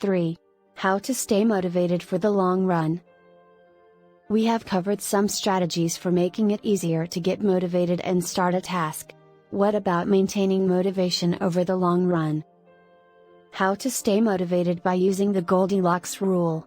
3. How to stay motivated for the long run. We have covered some strategies for making it easier to get motivated and start a task. What about maintaining motivation over the long run? How to stay motivated by using the Goldilocks rule.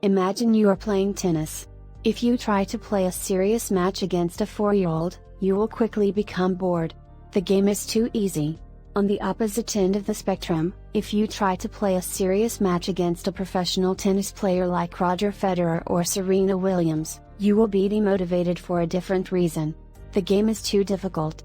Imagine you are playing tennis. If you try to play a serious match against a 4-year-old, you will quickly become bored. The game is too easy. On the opposite end of the spectrum, if you try to play a serious match against a professional tennis player like Roger Federer or Serena Williams, you will be demotivated for a different reason. The game is too difficult.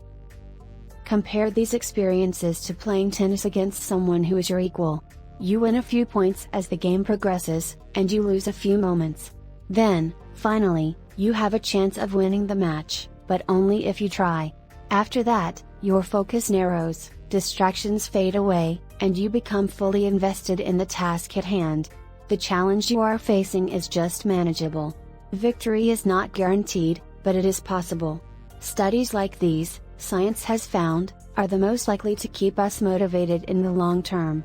Compare these experiences to playing tennis against someone who is your equal. You win a few points as the game progresses, and you lose a few moments. Then, finally, you have a chance of winning the match, but only if you try. After that, your focus narrows, distractions fade away, and you become fully invested in the task at hand. The challenge you are facing is just manageable. Victory is not guaranteed, but it is possible. Studies like these, science has found, are the most likely to keep us motivated in the long term.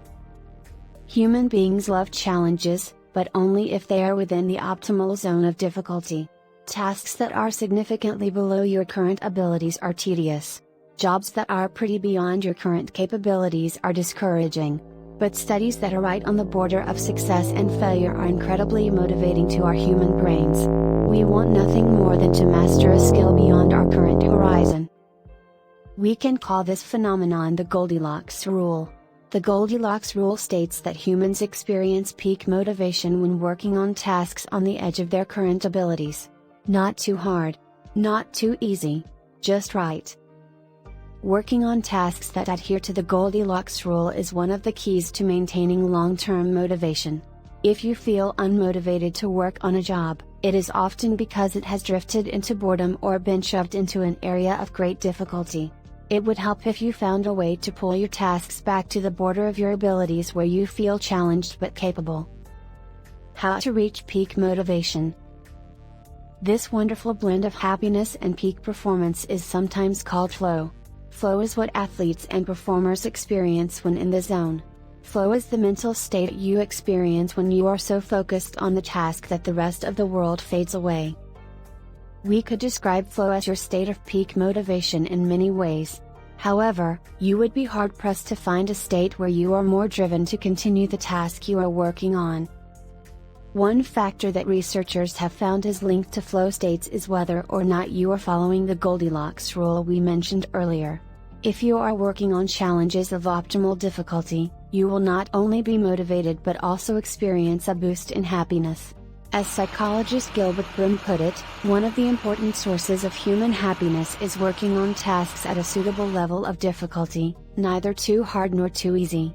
Human beings love challenges, but only if they are within the optimal zone of difficulty. Tasks that are significantly below your current abilities are tedious. Jobs that are pretty beyond your current capabilities are discouraging. But studies that are right on the border of success and failure are incredibly motivating to our human brains. We want nothing more than to master a skill beyond our current horizon. We can call this phenomenon the Goldilocks rule. The Goldilocks rule states that humans experience peak motivation when working on tasks on the edge of their current abilities. Not too hard. Not too easy. Just right. Working on tasks that adhere to the Goldilocks rule is one of the keys to maintaining long-term motivation. If you feel unmotivated to work on a job, it is often because it has drifted into boredom or been shoved into an area of great difficulty. It would help if you found a way to pull your tasks back to the border of your abilities where you feel challenged but capable. How to reach peak motivation. This wonderful blend of happiness and peak performance is sometimes called flow. Flow is what athletes and performers experience when in the zone. Flow is the mental state you experience when you are so focused on the task that the rest of the world fades away. We could describe flow as your state of peak motivation in many ways. However, you would be hard-pressed to find a state where you are more driven to continue the task you are working on. One factor that researchers have found is linked to flow states is whether or not you are following the Goldilocks rule we mentioned earlier. If you are working on challenges of optimal difficulty, you will not only be motivated but also experience a boost in happiness. As psychologist Gilbert Bloom put it, one of the important sources of human happiness is working on tasks at a suitable level of difficulty, neither too hard nor too easy.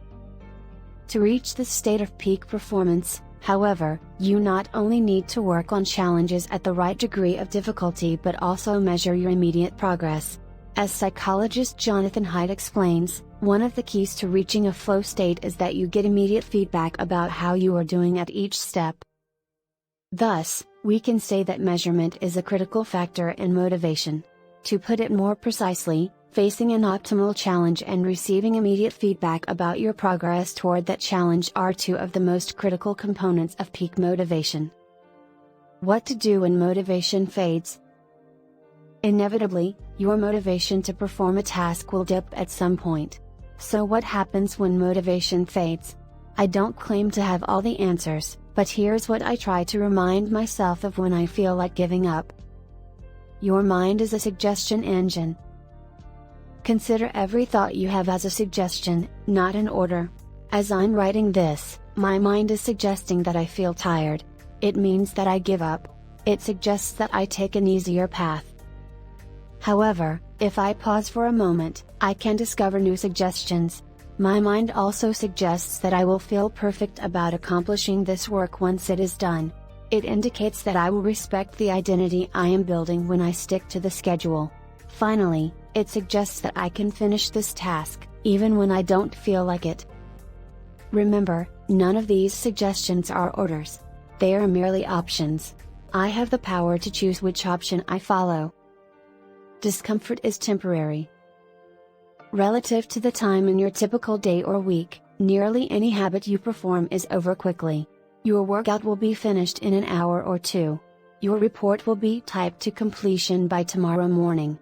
To reach this state of peak performance, however, you not only need to work on challenges at the right degree of difficulty but also measure your immediate progress. As psychologist Jonathan Haidt explains, one of the keys to reaching a flow state is that you get immediate feedback about how you are doing at each step. Thus, we can say that measurement is a critical factor in motivation. To put it more precisely, facing an optimal challenge and receiving immediate feedback about your progress toward that challenge are two of the most critical components of peak motivation. What to do when motivation fades? Inevitably, your motivation to perform a task will dip at some point. So what happens when motivation fades? I don't claim to have all the answers, but here's what I try to remind myself of when I feel like giving up. Your mind is a suggestion engine. Consider every thought you have as a suggestion, not an order. As I'm writing this, my mind is suggesting that I feel tired. It means that I give up. It suggests that I take an easier path. However, if I pause for a moment, I can discover new suggestions. My mind also suggests that I will feel perfect about accomplishing this work once it is done. It indicates that I will respect the identity I am building when I stick to the schedule. Finally, it suggests that I can finish this task, even when I don't feel like it. Remember, none of these suggestions are orders. They are merely options. I have the power to choose which option I follow. Discomfort is temporary. Relative to the time in your typical day or week, Nearly any habit you perform is over quickly. Your workout will be finished in an hour or two. Your report will be typed to completion by tomorrow morning.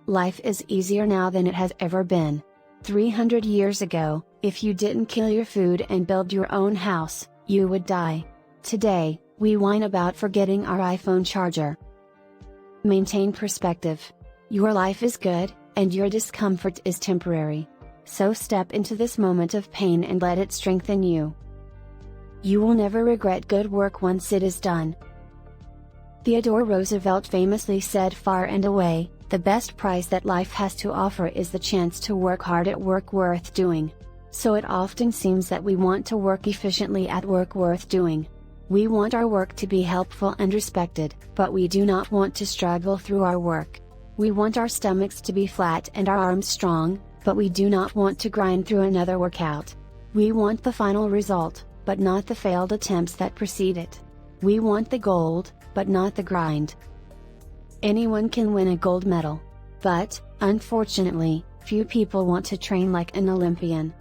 Life is easier now than it has ever been. 300 years ago, if you didn't kill your food and build your own house, you would die. Today, we whine about forgetting our iPhone charger. Maintain perspective. Your life is good, and your discomfort is temporary. So step into this moment of pain and let it strengthen you. You will never regret good work once it is done. Theodore Roosevelt famously said, "Far and away, the best prize that life has to offer is the chance to work hard at work worth doing." So it often seems that we want to work efficiently at work worth doing. We want our work to be helpful and respected, but we do not want to struggle through our work. We want our stomachs to be flat and our arms strong, but we do not want to grind through another workout. We want the final result, but not the failed attempts that precede it. We want the gold, but not the grind. Anyone can win a gold medal. But, unfortunately, few people want to train like an Olympian.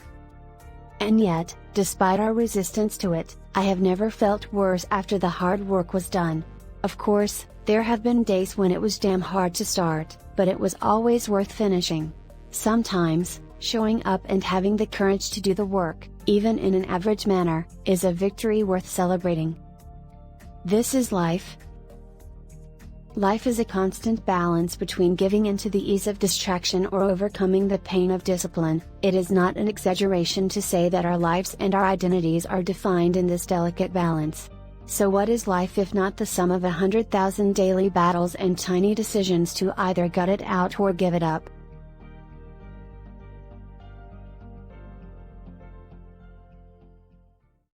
And yet, despite our resistance to it, I have never felt worse after the hard work was done. Of course, there have been days when it was damn hard to start, but it was always worth finishing. Sometimes, showing up and having the courage to do the work, even in an average manner, is a victory worth celebrating. This is life. Life is a constant balance between giving into the ease of distraction or overcoming the pain of discipline. It is not an exaggeration to say that our lives and our identities are defined in this delicate balance. So what is life if not the sum of 100,000 daily battles and tiny decisions to either gut it out or give it up?